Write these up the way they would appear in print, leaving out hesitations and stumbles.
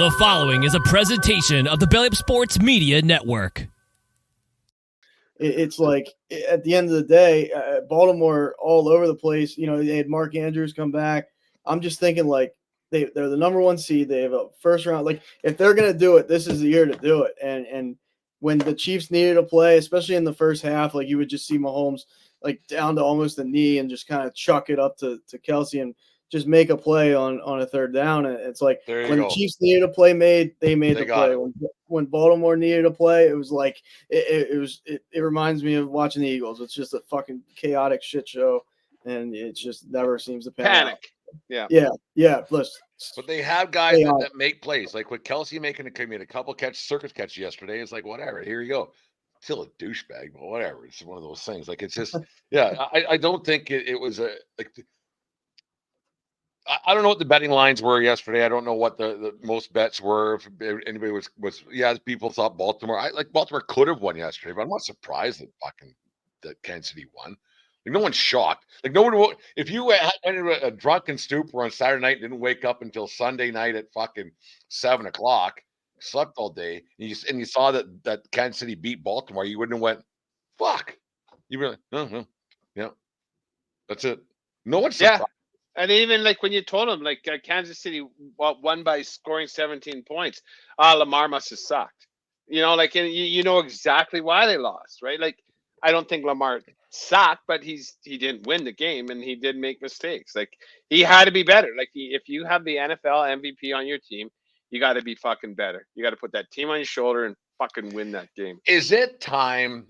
The following is a presentation of the Belly Up Sports Media Network. It's like at the end of the day, Baltimore all over the place. You know, they had Mark Andrews come back. I'm just thinking like they're the number one seed. They have a first round. Like if they're gonna do it, this is the year to do it. And when the Chiefs needed a play, especially in the first half, like you would just see Mahomes like down to almost the knee and just kind of chuck it up to Kelsey and just make a play on a third down. And it's like when the Chiefs needed a play made, they made the play. When Baltimore needed a play, it was like it reminds me of watching the Eagles. It's just a fucking chaotic shit show, and it just never seems to pan out. Yeah. But they have guys that make plays. Like with Kelsey making a couple circus catch yesterday. It's like whatever. Here you go. Still a douchebag, but whatever. It's one of those things. Like it's just I don't think it was a like. I don't know what the betting lines were yesterday. I don't know what the most bets were. If anybody was people thought Baltimore. Baltimore could have won yesterday, but I'm not surprised that Kansas City won. Like no one's shocked. Like no one. If you went into a drunken stupor on Saturday night, didn't wake up until Sunday night at fucking 7:00, slept all day, and you saw that Kansas City beat Baltimore, you wouldn't have went, fuck. You were like, yeah, that's it. No one's surprised. And even like when you told them like Kansas City won by scoring 17 points, Lamar must have sucked. You know, like you know exactly why they lost, right? Like I don't think Lamar sucked, but he didn't win the game and he did make mistakes. Like he had to be better. Like if you have the NFL MVP on your team, you got to be fucking better. You got to put that team on your shoulder and fucking win that game. Is it time?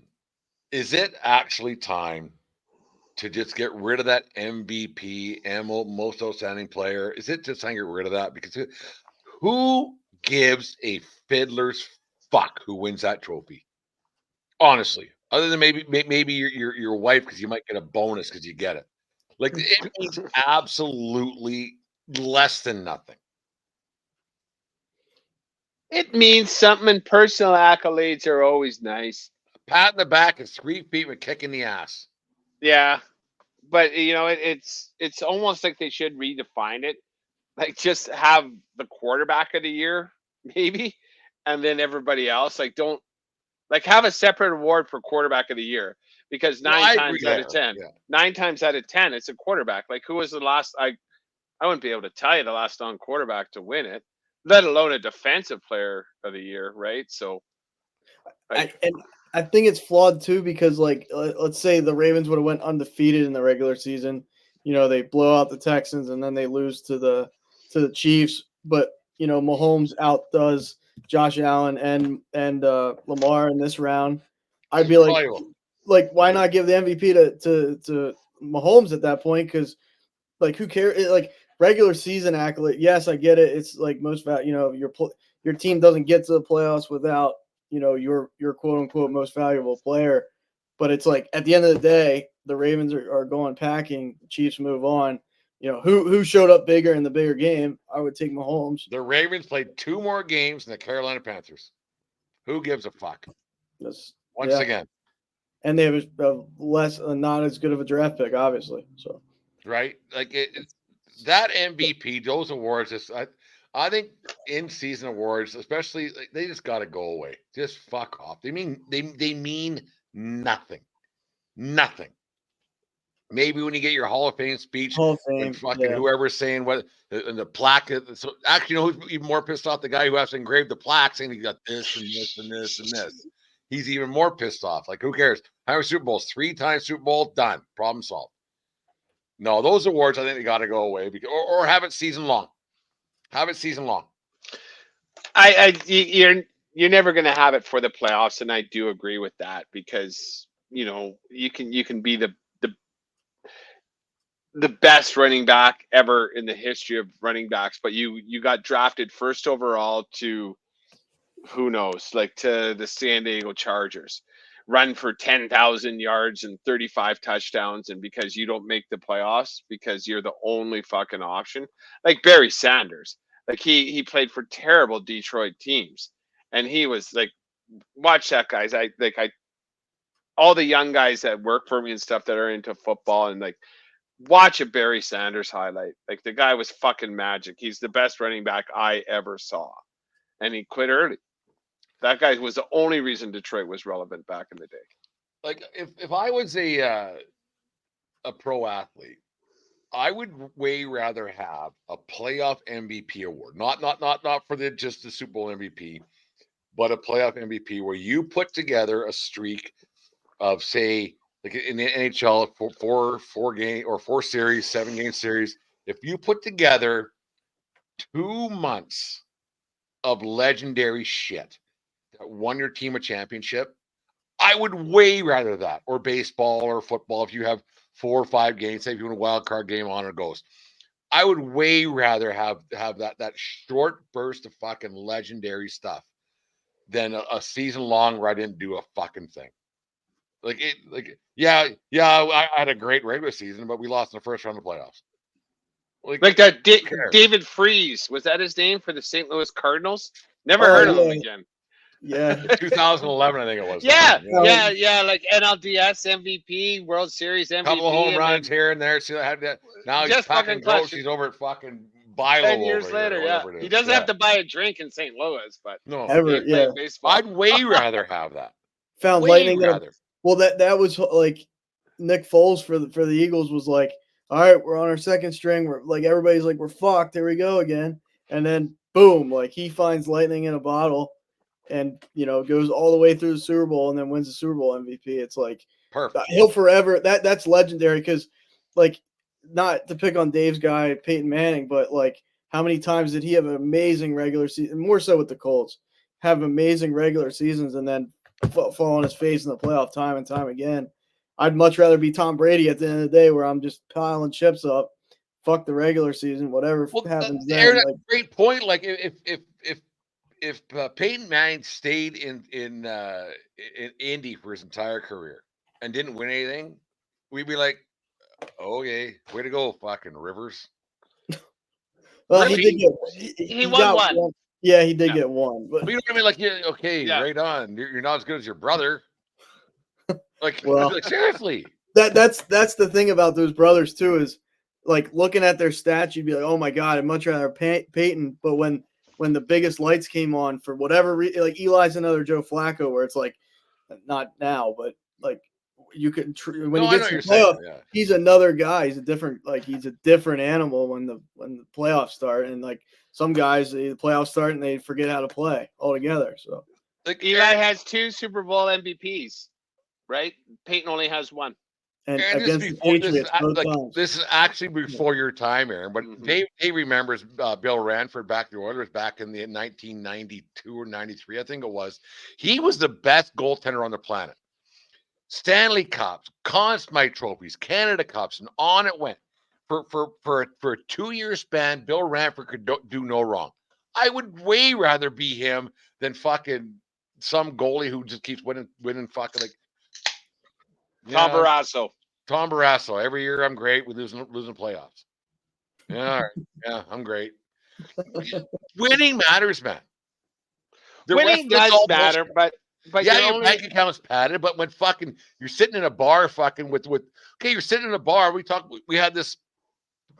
Is it actually time to just get rid of that MVP, most outstanding player? Is it just time to get rid of that? Because who gives a fiddler's fuck who wins that trophy? Honestly, other than maybe your wife, because you might get a bonus because you get it. Like it means absolutely less than nothing. It means something, and personal accolades are always nice. A pat in the back is 3 feet with kick in the ass. Yeah. But you know, it's almost like they should redefine it. Like just have the quarterback of the year, maybe, and then everybody else. Like don't have a separate award for quarterback of the year, because 9 times out of 10, it's a quarterback. Like who was the last? I wouldn't be able to tell you the last non-quarterback to win it, let alone a defensive player of the year, right? So, I think it's flawed too, because like let's say the Ravens would have went undefeated in the regular season. You know, they blow out the Texans and then they lose to the Chiefs. But you know, Mahomes outdoes Josh Allen and Lamar in this round. I'd be like, why not give the MVP to Mahomes at that point? Because like, who cares? Like regular season accolade. Yes, I get it. It's like your team doesn't get to the playoffs without your quote unquote most valuable player. But it's like at the end of the day, the Ravens are going packing. The Chiefs move on. You know, who showed up bigger in the bigger game? I would take Mahomes. The Ravens played 2 more games than the Carolina Panthers. Who gives a fuck? Once again. And they have not as good of a draft pick, obviously. So right, like that MVP, those awards. I think in-season awards, especially, like, they just got to go away. Just fuck off. They mean nothing. Nothing. Maybe when you get your Hall of Fame speech, whoever's saying what and the plaque. So actually, you know who's even more pissed off? The guy who has to engrave the plaque, saying he got this and this and this and this. He's even more pissed off. Like, who cares? How many Super Bowls? 3 times Super Bowl, done. Problem solved. No, those awards, I think they got to go away, or have it season long. Have it season long. You're never going to have it for the playoffs, and I do agree with that, because you know you can be the best running back ever in the history of running backs, but you got drafted first overall to who knows, like to the San Diego Chargers, run for 10,000 yards and 35 touchdowns, and because you don't make the playoffs because you're the only fucking option, like Barry Sanders, like he played for terrible Detroit teams, and he was like, watch that, guys. All the young guys that work for me and stuff that are into football, and like, watch a Barry Sanders highlight. Like, the guy was fucking magic. He's the best running back I ever saw. and he quit early. That guy was the only reason Detroit was relevant back in the day. Like if I was a pro athlete, I would way rather have a playoff MVP award, not for just the Super Bowl MVP, but a playoff MVP where you put together a streak of, say, like in the NHL, four game or 4 series, 7-game series. If you put together 2 months of legendary shit that won your team a championship, I would way rather that, or baseball or football. If you have 4 or 5 games, say if you win a wild card game, on it goes. I would way rather have that short burst of fucking legendary stuff than a season long where I didn't do a fucking thing. I had a great regular season, but we lost in the first round of the playoffs. Like that David Freese, was that his name for the St. Louis Cardinals? Never heard of him again. Yeah. 2011, I think it was. Yeah. Like NLDS MVP, World Series MVP. Couple of home runs here and there. See, I had that. Now he's packing gross. He's over at fucking Bilo. 10 years later, yeah. He doesn't have to buy a drink in St. Louis, but no, baseball. I'd way rather have that. Found lightning. Well, that was like Nick Foles for the Eagles was like, all right, we're on our second string. We're like, everybody's like, we're fucked. Here we go again. And then boom, like he finds lightning in a bottle and, goes all the way through the Super Bowl and then wins the Super Bowl MVP. It's like, perfect. He'll forever. That's legendary because, like, not to pick on Dave's guy, Peyton Manning, but like, how many times did he have an amazing regular season? More so with the Colts, have amazing regular seasons and then fall on his face in the playoff time and time again. I'd much rather be Tom Brady at the end of the day where I'm just piling chips up. Fuck the regular season, whatever happens then. Aaron, that's a great point. Like if Peyton Manning stayed in Indy for his entire career and didn't win anything, we'd be like, okay, way to go, fucking Rivers. Well, really? He won one. Yeah, he did get one. But you know what I mean? Like, right on. You're not as good as your brother. Like, seriously. That's the thing about those brothers too is like looking at their stats, you'd be like, oh my god, I'd much rather Peyton. But when the biggest lights came on for whatever reason, like Eli's another Joe Flacco, where it's like not now, but like you could when he gets to the playoff, he's another guy. He's a different animal when the playoffs start, and like some guys, the playoffs start and they forget how to play altogether. So like Eli has 2 Super Bowl MVPs, right? Peyton only has 1. And against the Patriots, this is actually before your time, Aaron. But Dave remembers Bill Ranford back in the Oilers back in the 1992 or 93, I think it was. He was the best goaltender on the planet. Stanley Cups, Conn Smythe trophies, Canada Cups, and on it went. For a 2-year span, Bill Ranford could do no wrong. I would way rather be him than fucking some goalie who just keeps winning fucking like Tom Barrasso. Tom Barrasso. Every year I'm great with losing playoffs. Yeah, all right. Yeah, I'm great. Winning matters, man. Winning does matter, but your bank account's padded. But when fucking you're sitting in a bar, fucking with you're sitting in a bar. We had this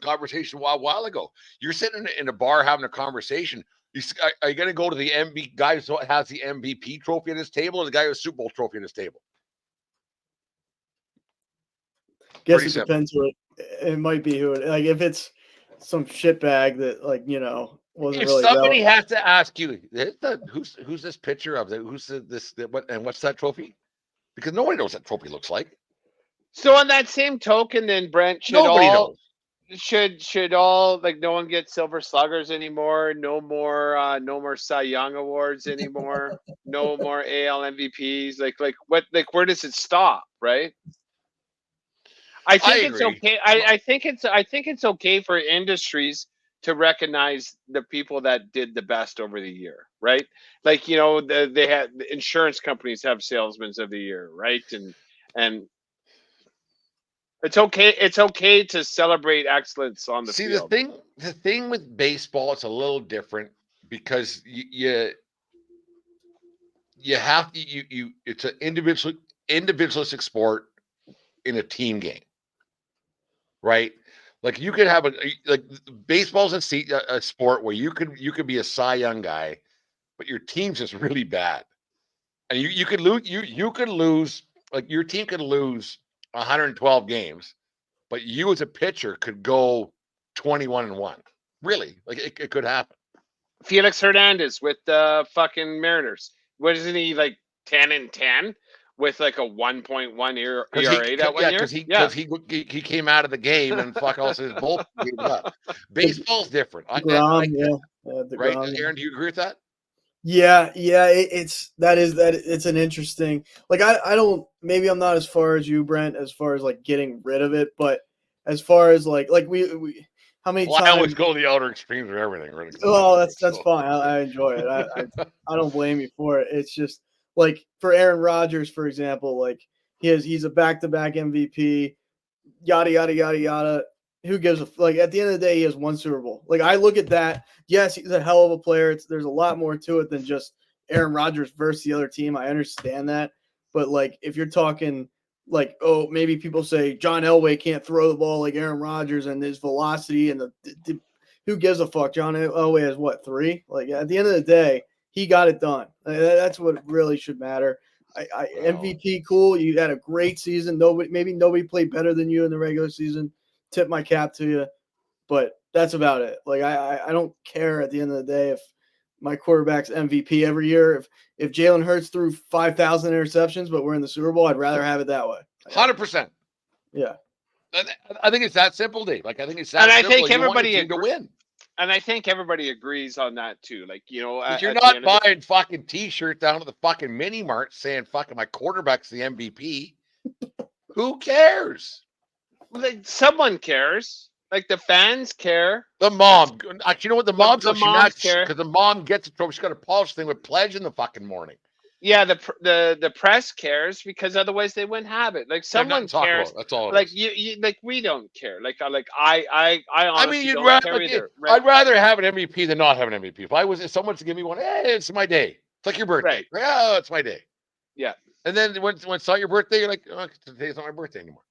conversation a while ago. You're sitting in a bar having a conversation. Are you going to go to the MVP guy who has the MVP trophy at his table, or the guy who has a Super Bowl trophy at his table? Guess it depends who it might be who like if it's some shitbag that wasn't if really somebody has to ask you who's this picture of what's that trophy, because nobody knows what that trophy looks like. So on that same token, then Brent, should all like no one get Silver Sluggers anymore? No more Cy Young awards anymore. No more AL MVPs. Like what? Like where does it stop? Right. I think it's okay. I think it's okay for industries to recognize the people that did the best over the year, right? Like they had insurance companies have salesmen of the year, right? And it's okay. It's okay to celebrate excellence on the field. The thing with baseball, it's a little different because you have to it's an individualistic sport in a team game. Right, like you could have baseball's a sport where you could be a Cy Young guy, but your team's just really bad. And you could lose you could lose, like your team could lose 112 games, but you as a pitcher could go 21-1. Really, like it could happen. Felix Hernandez with the fucking Mariners. What isn't he like 10-10 with like a 1.1 ERA that 1 year? Because he came out of the game and fuck else his bullpen gave it up. Baseball's different. DeGrom, Right, DeGrom. Aaron? Do you agree with that? Yeah, it's an interesting. Like I don't, maybe I'm not as far as you, Brent, as far as like getting rid of it, but as far as like we how many times I always go to the outer extremes of everything. Really. Oh, that's fine. I enjoy it. I don't blame you for it. It's just like for Aaron Rodgers, for example, like he's a back-to-back MVP, yada yada yada yada. Who gives a like? At the end of the day, he has one Super Bowl. Like I look at that. Yes, he's a hell of a player. There's a lot more to it than just Aaron Rodgers versus the other team. I understand that, but like if you're talking like, oh, maybe people say John Elway can't throw the ball like Aaron Rodgers and his velocity and the who gives a fuck? John Elway has what, 3? Like at the end of the day, he got it done. That's what really should matter. MVP, cool. You had a great season. Maybe nobody played better than you in the regular season. Tip my cap to you, but that's about it. Like I don't care at the end of the day if my quarterback's MVP every year. If Jalen Hurts threw 5,000 interceptions, but we're in the Super Bowl, I'd rather have it that way. 100%. Yeah. I think it's that simple, Dave. Like I think it's that And I simple. think everybody to win. And I think everybody agrees on that too. Like, you know, you're not buying fucking t-shirts down at the fucking mini mart saying fucking my quarterback's the MVP. Who cares? Like, someone cares. Like the fans care. The mom. Actually, you know what? The mom's care because the mom gets a trophy. She's got a polish thing with pledge in the fucking morning. Yeah, the press cares because otherwise they wouldn't have it. Like someone cares. That's all. Like you like we don't care. Like I honestly you'd don't rather, care either. Right? I'd rather have an MVP than not have an MVP. If someone to give me one, hey, it's my day. It's like your birthday. Right. Like, oh, it's my day. Yeah. And then when it's not your birthday, you're like, oh, today's not my birthday anymore.